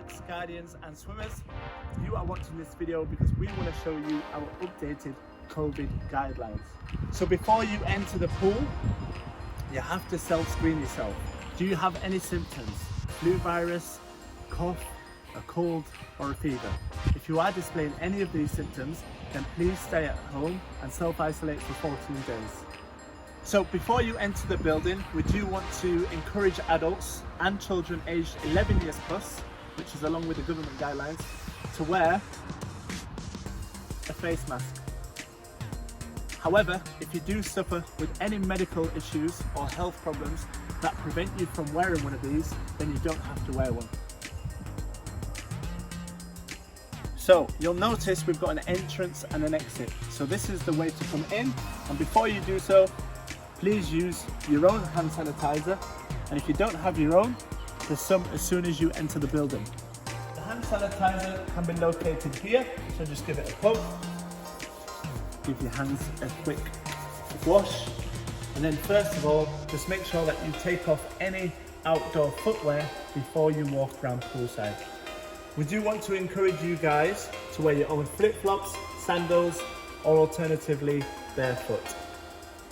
parents, guardians and swimmers, you are watching this video because we want to show you our updated COVID guidelines. So before you enter the pool, you have to self-screen yourself. Do you have any symptoms? Flu virus, cough, a cold or a fever? If you are displaying any of these symptoms, then please stay at home and self-isolate for 14 days. So before you enter the building, we do want to encourage adults and children aged 11 years plus, which is along with the government guidelines, to wear a face mask. However, if you do suffer with any medical issues or health problems that prevent you from wearing one of these, then you don't have to wear one. So you'll notice we've got an entrance and an exit. So this is the way to come in, and before you do so, please use your own hand sanitizer, and if you don't have your own, there's some as soon as you enter the building. The hand sanitizer can be located here, so just give it a pump, give your hands a quick wash, and then first of all, just make sure that you take off any outdoor footwear before you walk around poolside. We do want to encourage you guys to wear your own flip-flops, sandals, or alternatively barefoot.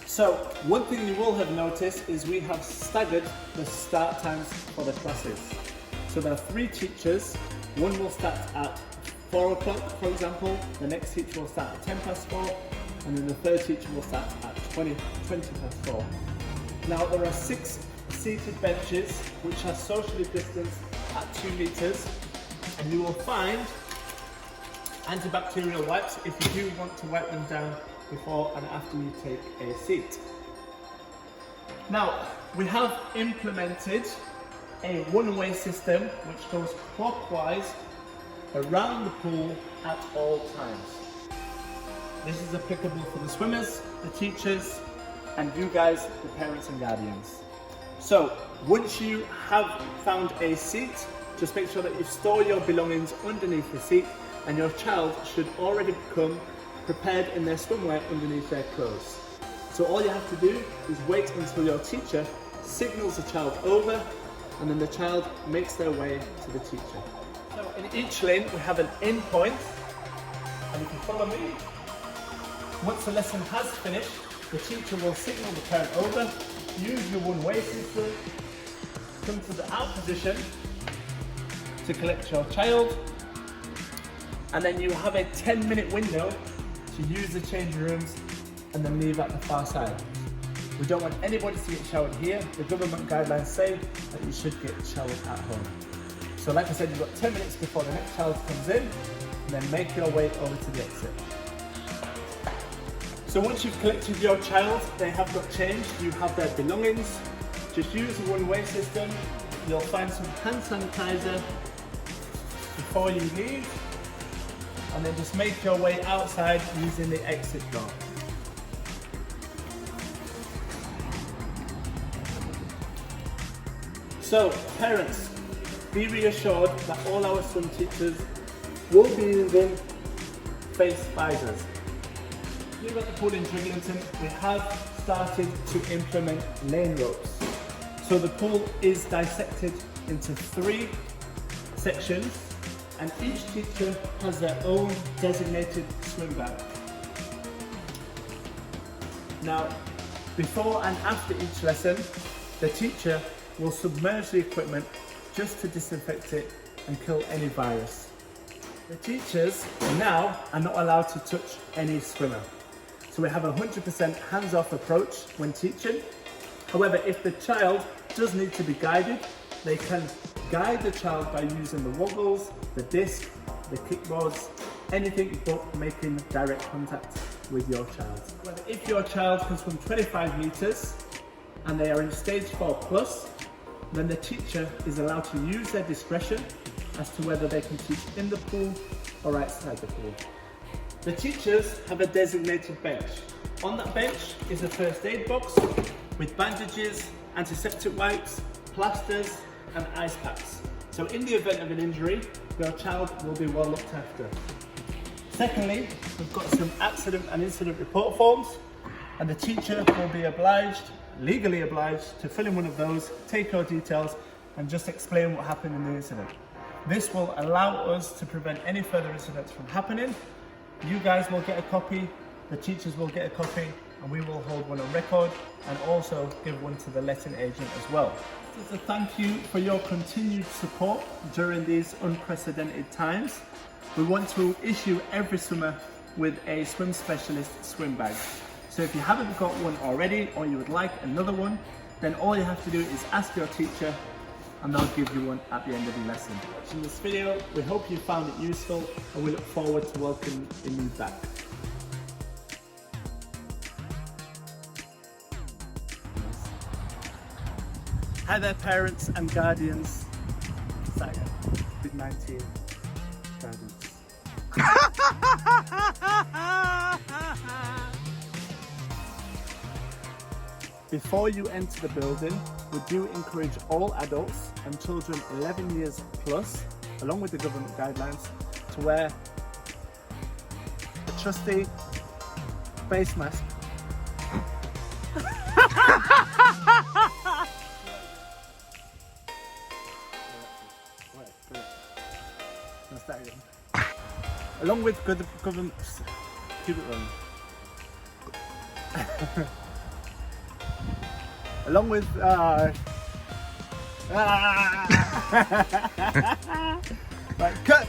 So one thing you will have noticed is we have staggered the start times for the classes. So there are 3 teachers. One will start at 4 o'clock, for example. The next teacher will start at 10 past 4, and then the third teacher will start at 20 past 4. Now there are 6 seated benches which are socially distanced at 2 meters, and you will find antibacterial wipes if you do want to wipe them down before and after you take a seat. Now, we have implemented a one-way system which goes clockwise around the pool at all times. This is applicable for the swimmers, the teachers, and you guys, the parents and guardians. So, once you have found a seat, just make sure that you store your belongings underneath the seat, and your child should already come prepared in their swimwear underneath their clothes. So all you have to do is wait until your teacher signals the child over, and then the child makes their way to the teacher. So in each lane we have an in point, and if you follow me, once the lesson has finished, the teacher will signal the parent over, use your one-way system, come to the out position to collect your child, and then you have a 10-minute window to use the changing rooms and then leave at the far side. We don't want anybody to get showered here. The government guidelines say that you should get showered at home. So like I said, you've got 10 minutes before the next child comes in, and then make your way over to the exit. So once you've collected your child, they have got changed, you have their belongings, just use the one-way system. You'll find some hand sanitizer before you leave, and then just make your way outside using the exit door. So parents, be reassured that all our swim teachers will be using face visors. Here at the pool in Drighlington, we have started to implement lane ropes. So the pool is dissected into 3 sections, and each teacher has their own designated swim bag. Now, before and after each lesson, the teacher will submerge the equipment just to disinfect it and kill any virus. The teachers now are not allowed to touch any swimmer. So we have a 100% hands-off approach when teaching. However, if the child does need to be guided, they can guide the child by using the woggles, the disc, the kickboards, anything but making direct contact with your child. Well, if your child can swim 25 meters and they are in stage 4 plus, then the teacher is allowed to use their discretion as to whether they can teach in the pool or outside the pool. The teachers have a designated bench. On that bench is a first aid box with bandages, antiseptic wipes, plasters and ice packs. So in the event of an injury, your child will be well looked after. Secondly, we've got some accident and incident report forms, and the teacher will be legally obliged to fill in one of those, take your details and just explain what happened in the incident. This will allow us to prevent any further incidents from happening. You guys will get a copy, the teachers will get a copy, and we will hold one on record and also give one to the letting agent as well. Just a thank you for your continued support during these unprecedented times. We want to issue every swimmer with a swim specialist swim bag. So if you haven't got one already or you would like another one, then all you have to do is ask your teacher and they'll give you one at the end of your lesson. Watching this video, we hope you found it useful and we look forward to welcoming you back. Hi there parents and guardians. Covid19 guardians. Before you enter the building, we do encourage all adults and children 11 years plus, along with the government guidelines, to wear a trusty face mask. Along with government, keep it running. Along with right, cut.